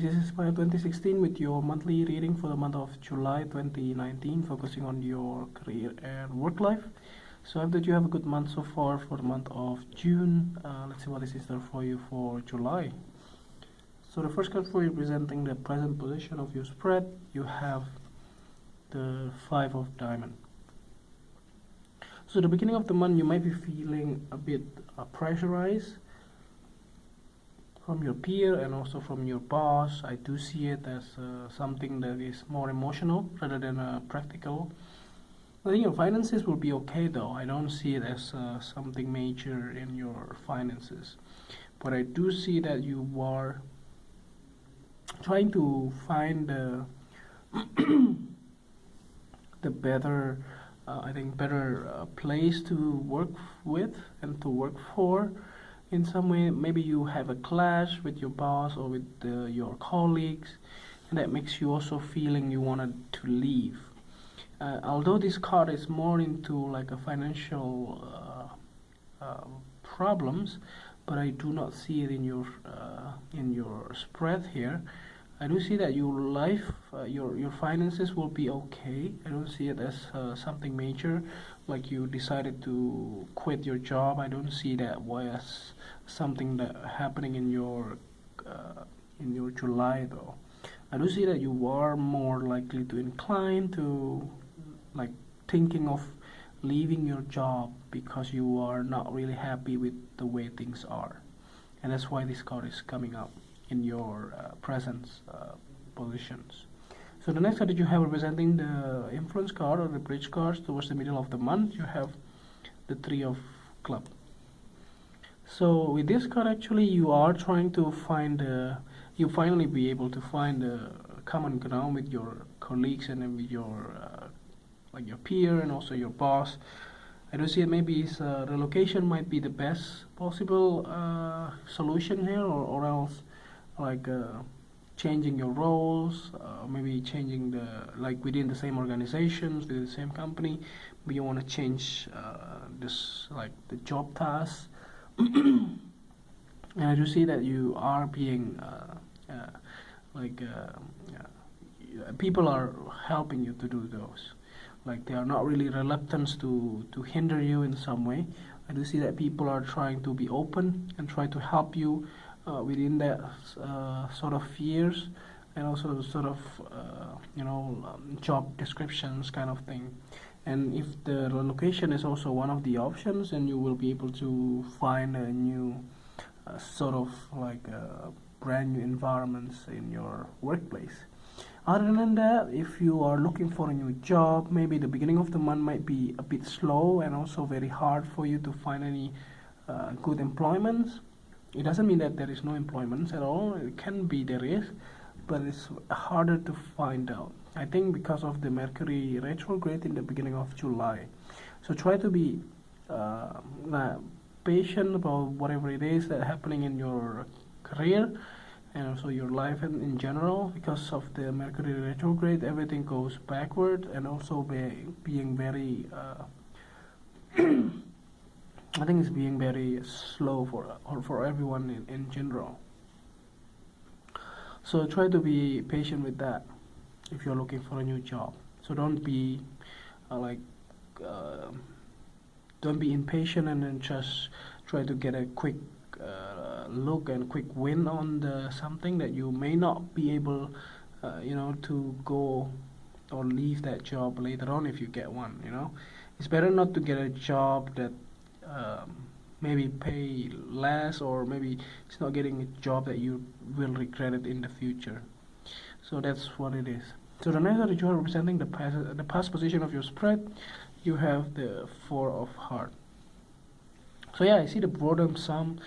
This is Inspire 2016 with your monthly reading for the month of July 2019, focusing on your career and work life. So I hope that you have a good month so far for the month of June. Let's see what is in store for you for July. So the first card for you presenting the present position of your spread, you have the Five of Diamonds. So the beginning of the month, you might be feeling a bit pressurized from your peer and also from your boss. I do see it as something that is more emotional rather than practical. I think your finances will be okay though. I don't see it as something major in your finances, but I do see that you are trying to find the better better place to work with and to work for. In some way, maybe you have a clash with your boss or with your colleagues, and that makes you also feeling you wanted to leave. Although this card is more into like a financial problems, but I do not see it in your spread here. I do see that your life, your finances will be okay. I don't see it as something major, like you decided to quit your job. I don't see that as something that happening in your July though. I do see that you are more likely to incline to like thinking of leaving your job because you are not really happy with the way things are, and that's why this card is coming up in your presence positions. So the next card that you have representing the influence card or the bridge cards towards the middle of the month, you have the Three of Clubs. So with this card, actually, you are trying to find you finally be able to find a common ground with your colleagues and then with your like your peer and also your boss. I do see it maybe relocation might be the best possible solution here, or else like changing your roles, maybe changing the like within the same organizations, within the same company. But you want to change this like the job tasks. And I do see that you are being people are helping you to do those. Like they are not really reluctant to hinder you in some way. I do see that people are trying to be open and try to help you within that sort of fears and also sort of job descriptions kind of thing. And if the relocation is also one of the options, then you will be able to find a new sort of like brand new environments in your workplace. Other than that, if you are looking for a new job, maybe the beginning of the month might be a bit slow and also very hard for you to find any good employments. It doesn't mean that there is no employments at all. It can be there is, but it's harder to find out. I think because of the Mercury retrograde in the beginning of July. So try to be patient about whatever it is that happening in your career and also your life in general. Because of the Mercury retrograde, everything goes backward, and also being very I think it's being very slow for everyone in general. So try to be patient with that if you're looking for a new job. So don't be don't be impatient and then just try to get a quick look and quick win on the something that you may not be able to go or leave that job later on if you get one. It's better not to get a job that maybe pay less, or maybe it's not getting a job that you will regret it in the future. So that's what it is. So the next that you are representing the past position of your spread, you have the Four of Hearts. So yeah, I see the boredom some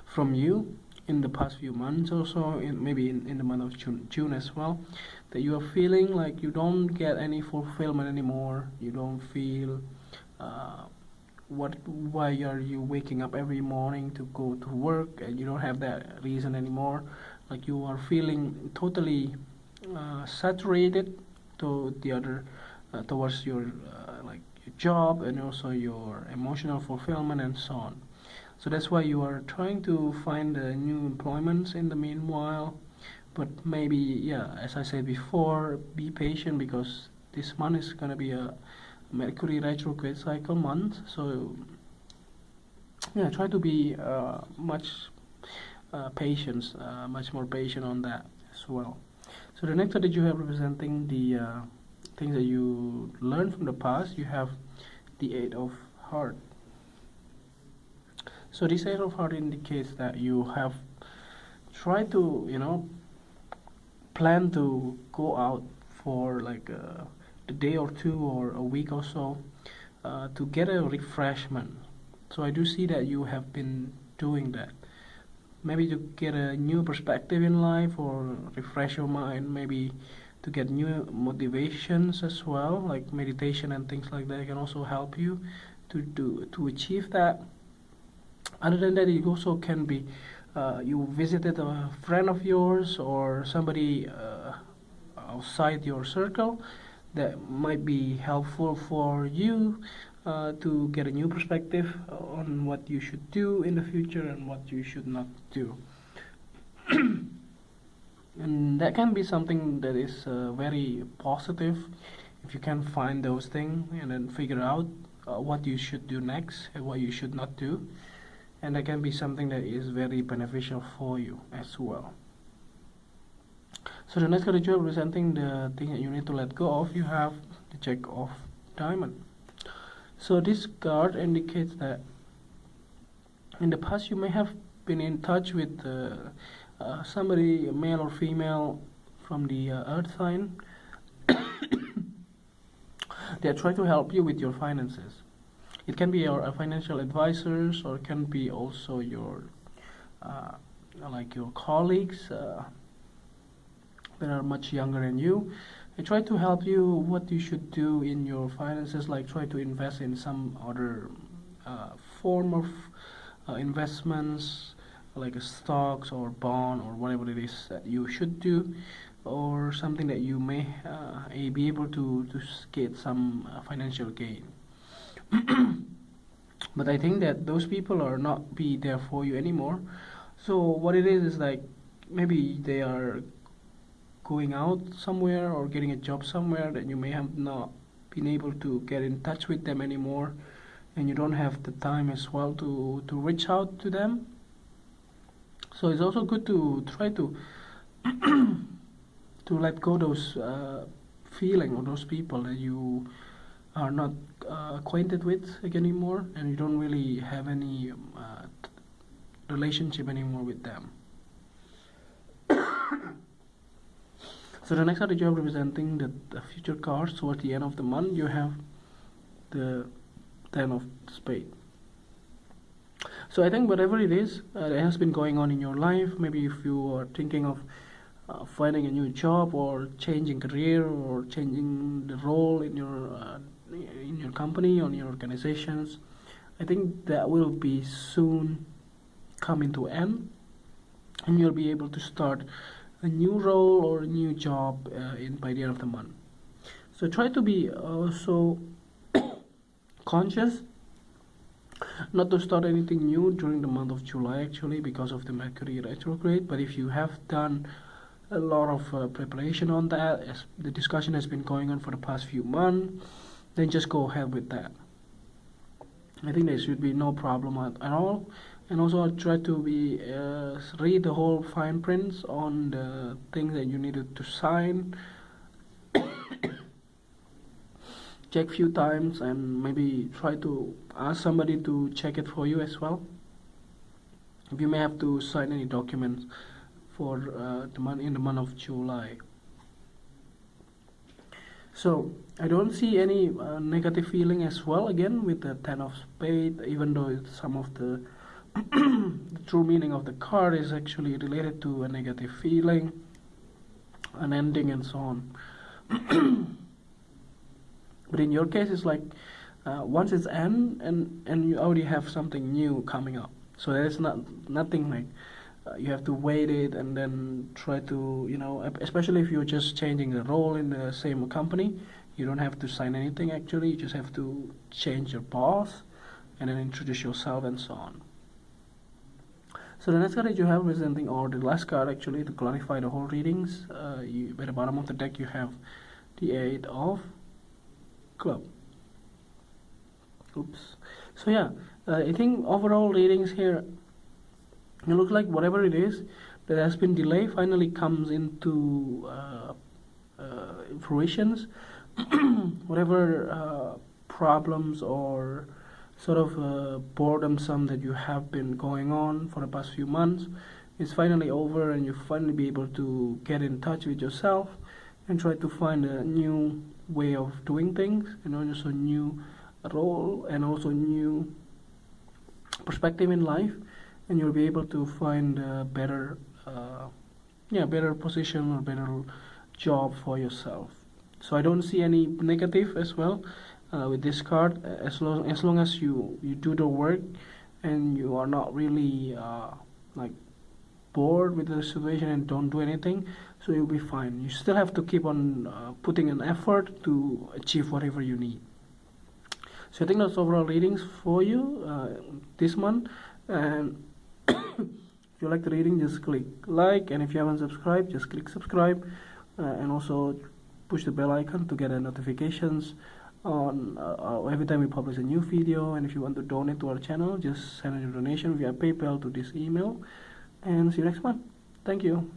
from you in the past few months, also maybe in the month of June as well, that you are feeling like you don't get any fulfillment anymore. You don't feel why are you waking up every morning to go to work, and you don't have that reason anymore. Like you are feeling totally saturated to the other towards your like your job and also your emotional fulfillment and so on. So that's why you are trying to find new employments in the meanwhile. But maybe, yeah, as I said before, be patient because this month is gonna be a Mercury retrograde cycle month. So yeah, try to be much more patient on that as well. So the next card that you have representing the things that you learned from the past, you have the Eight of Heart. So this Eight of Heart indicates that you have tried to, plan to go out for like a day or two or a week or so to get a refreshment. So I do see that you have been doing that. Maybe to get a new perspective in life or refresh your mind, maybe to get new motivations as well, like meditation and things like that can also help you to achieve that. Other than that, it also can be you visited a friend of yours or somebody outside your circle that might be helpful for you to get a new perspective on what you should do in the future and what you should not do. And that can be something that is very positive if you can find those things and then figure out what you should do next and what you should not do, and that can be something that is very beneficial for you as well. So the next card that you are presenting the thing that you need to let go of, you have the Jack of Diamond. So this card indicates that in the past you may have been in touch with somebody, male or female, from the earth sign that try to help you with your finances. It can be your financial advisors, or it can be also your like your colleagues that are much younger than you. They try to help you what you should do in your finances, like try to invest in some other form of investments, like a stocks or bond or whatever it is that you should do, or something that you may be able to get some financial gain. But I think that those people are not be there for you anymore. So what it is like maybe they are going out somewhere or getting a job somewhere that you may have not been able to get in touch with them anymore, and you don't have the time as well to reach out to them. So it's also good to try to to let go those feeling or those people that you are not acquainted with anymore, and you don't really have any relationship anymore with them. So the next card that you have representing the future cards towards the end of the month, you have the Ten of Spades. So I think whatever it is that has been going on in your life, maybe if you are thinking of finding a new job or changing career or changing the role in your company or in your organizations, I think that will be soon coming to end, and you'll be able to start a new role or a new job by the end of the month. So try to be also conscious not to start anything new during the month of July, actually, because of the Mercury retrograde. But if you have done a lot of preparation on that, as the discussion has been going on for the past few months, then just go ahead with that. I think there should be no problem at all. And also try to be read the whole fine prints on the things that you needed to sign. Check few times and maybe try to ask somebody to check it for you as well. If you may have to sign any documents for the month in the month of July. So I don't see any negative feeling as well again with the Ten of Spades, even though some of the the true meaning of the card is actually related to a negative feeling, an ending, and so on. But in your case, it's like once it's end, and you already have something new coming up. So there's nothing like you have to wait it and then try to, especially if you're just changing the role in the same company, you don't have to sign anything actually. You just have to change your boss and then introduce yourself and so on. So the next card that you have representing, or the last card actually, to clarify the whole readings, at the bottom of the deck you have the 8 of club. Oops. So yeah, I think overall readings here, it looks like whatever it is that has been delayed finally comes into fruitions. Whatever problems or sort of boredom that you have been going on for the past few months is finally over, and you finally be able to get in touch with yourself and try to find a new way of doing things, just a new role and also new perspective in life, and you'll be able to find a better better position or better job for yourself. So I don't see any negative as well with this card, as long as you do the work and you are not really like bored with the situation and don't do anything, so you'll be fine. You still have to keep on putting an effort to achieve whatever you need. So I think that's overall readings for you this month. And if you like the reading, just click like, and if you haven't subscribed, just click subscribe, and also push the bell icon to get notifications on every time we publish a new video. And if you want to donate to our channel, just send a donation via PayPal to this email, and see you next month. Thank you.